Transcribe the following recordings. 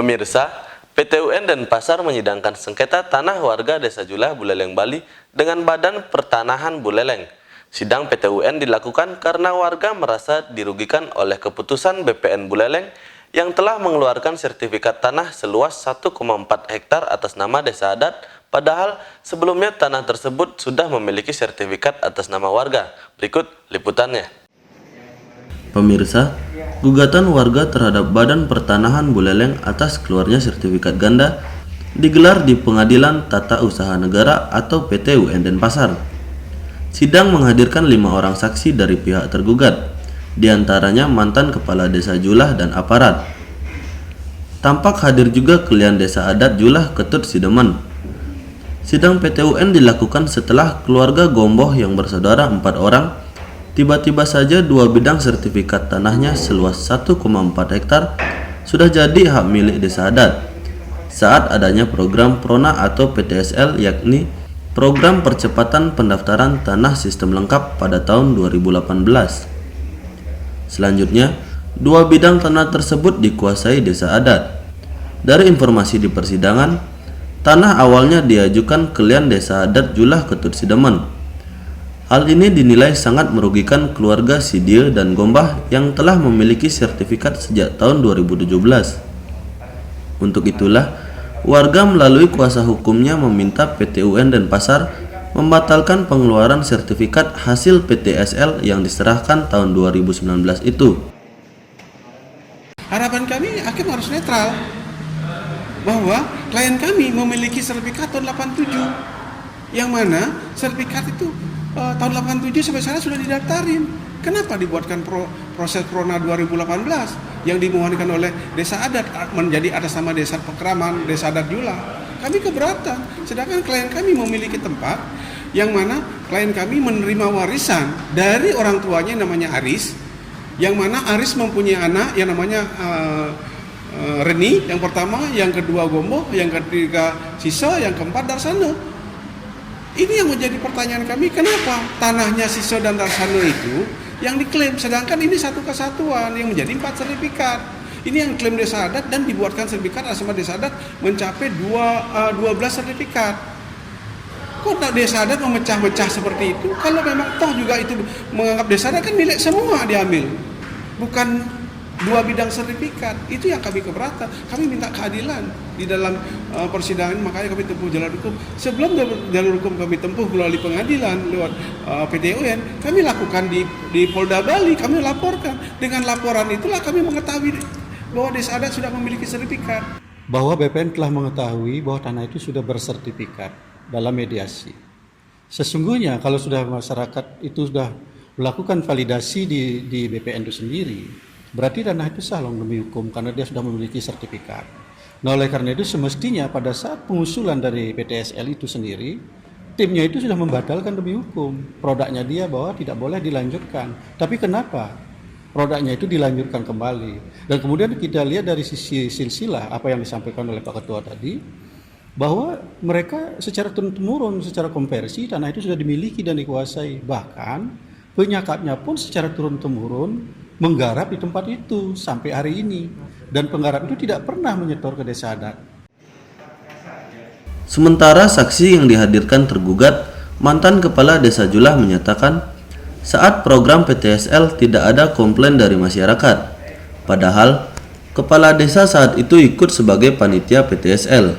Pemirsa, PT UN Denpasar menyidangkan sengketa tanah warga Desa Julah, Buleleng, Bali dengan Badan Pertanahan Buleleng. Sidang PT UN dilakukan karena warga merasa dirugikan oleh keputusan BPN Buleleng yang telah mengeluarkan sertifikat tanah seluas 1,4 hektar atas nama desa adat, padahal sebelumnya tanah tersebut sudah memiliki sertifikat atas nama warga. Berikut liputannya. Pemirsa, gugatan warga terhadap Badan Pertanahan Buleleng atas keluarnya sertifikat ganda digelar di Pengadilan Tata Usaha Negara atau PT UN Denpasar. Sidang menghadirkan 5 orang saksi dari pihak tergugat, diantaranya mantan kepala desa Julah dan aparat. Tampak hadir juga kelian desa adat Julah Ketut Sidemen. Sidang PT UN dilakukan setelah keluarga Gomboh yang bersaudara 4 orang tiba-tiba saja 2 bidang sertifikat tanahnya seluas 1,4 hektar sudah jadi hak milik desa adat saat adanya program PRONA atau PTSL, yakni Program Percepatan Pendaftaran Tanah Sistem Lengkap pada tahun 2018. Selanjutnya, 2 bidang tanah tersebut dikuasai desa adat. Dari informasi di persidangan, tanah awalnya diajukan kelian desa adat Julah Ketut Sidemen. Hal ini dinilai sangat merugikan keluarga Sidie dan Gombah yang telah memiliki sertifikat sejak tahun 2017. Untuk itulah, warga melalui kuasa hukumnya meminta PT UN Denpasar membatalkan pengeluaran sertifikat hasil PTSL yang diserahkan tahun 2019 itu. Harapan kami hakim harus netral, bahwa klien kami memiliki sertifikat tahun 87, yang mana sertifikat itu tahun 87 sampai sekarang sudah didaftarin. Kenapa dibuatkan proses PRONA 2018 yang dimohonkan oleh desa adat menjadi atas nama desa Pekraman, desa adat Julah? Kami keberatan, sedangkan klien kami memiliki tempat yang mana klien kami menerima warisan dari orang tuanya namanya Aris, yang mana Aris mempunyai anak yang namanya Reni, yang pertama, yang kedua Gomboh, yang ketiga Siso, yang keempat Darsano. Ini yang menjadi pertanyaan kami, kenapa tanahnya Siso dan Darsano itu yang diklaim, sedangkan ini satu kesatuan yang menjadi 4 sertifikat. Ini yang klaim desa adat dan dibuatkan sertifikat atas nama desa adat mencapai 12 sertifikat. Kok desa adat memecah-mecah seperti itu? Kalau memang toh juga itu menganggap desa adat kan milik semua diambil, bukan 2 bidang sertifikat. Itu yang kami keberatan. Kami minta keadilan di dalam persidangan, makanya kami tempuh jalur hukum. Sebelum jalur hukum kami tempuh melalui pengadilan lewat PT UN, kami lakukan di Polda Bali, kami laporkan. Dengan laporan itulah kami mengetahui bahwa desa adat sudah memiliki sertifikat. Bahwa BPN telah mengetahui bahwa tanah itu sudah bersertifikat dalam mediasi. Sesungguhnya kalau sudah masyarakat itu sudah melakukan validasi di BPN itu sendiri, berarti tanah itu sah demi hukum karena dia sudah memiliki sertifikat. Nah, oleh karena itu semestinya pada saat pengusulan dari PTSL itu sendiri, timnya itu sudah membatalkan demi hukum. Produknya dia bahwa tidak boleh dilanjutkan. Tapi kenapa produknya itu dilanjutkan kembali? Dan kemudian kita lihat dari sisi silsilah apa yang disampaikan oleh Pak Ketua tadi, bahwa mereka secara turun-temurun, secara konversi tanah itu sudah dimiliki dan dikuasai. Bahkan penyakapnya pun secara turun-temurun menggarap di tempat itu sampai hari ini, dan penggarap itu tidak pernah menyetor ke desa adat. Sementara saksi yang dihadirkan tergugat, mantan kepala desa Julah, menyatakan saat program PTSL tidak ada komplain dari masyarakat, padahal kepala desa saat itu ikut sebagai panitia PTSL.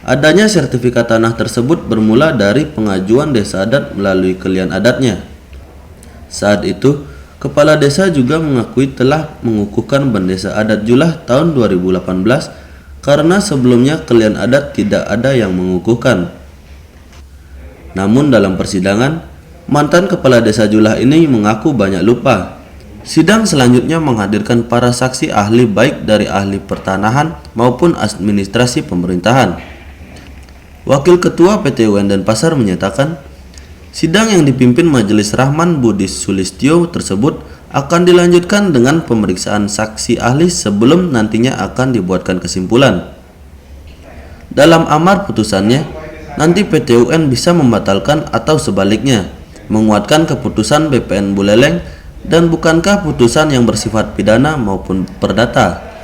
Adanya sertifikat tanah tersebut bermula dari pengajuan desa adat melalui kelian adatnya. Saat itu kepala desa juga mengakui telah mengukuhkan bendesa adat Julah tahun 2018 karena sebelumnya kelian adat tidak ada yang mengukuhkan. Namun dalam persidangan, mantan kepala desa Julah ini mengaku banyak lupa. Sidang selanjutnya menghadirkan para saksi ahli baik dari ahli pertanahan maupun administrasi pemerintahan. Wakil Ketua PT UN Denpasar menyatakan, sidang yang dipimpin Majelis Rahman Budi Sulistyo tersebut akan dilanjutkan dengan pemeriksaan saksi ahli sebelum nantinya akan dibuatkan kesimpulan. Dalam amar putusannya, nanti PT UN bisa membatalkan atau sebaliknya, menguatkan keputusan BPN Buleleng dan bukankah putusan yang bersifat pidana maupun perdata.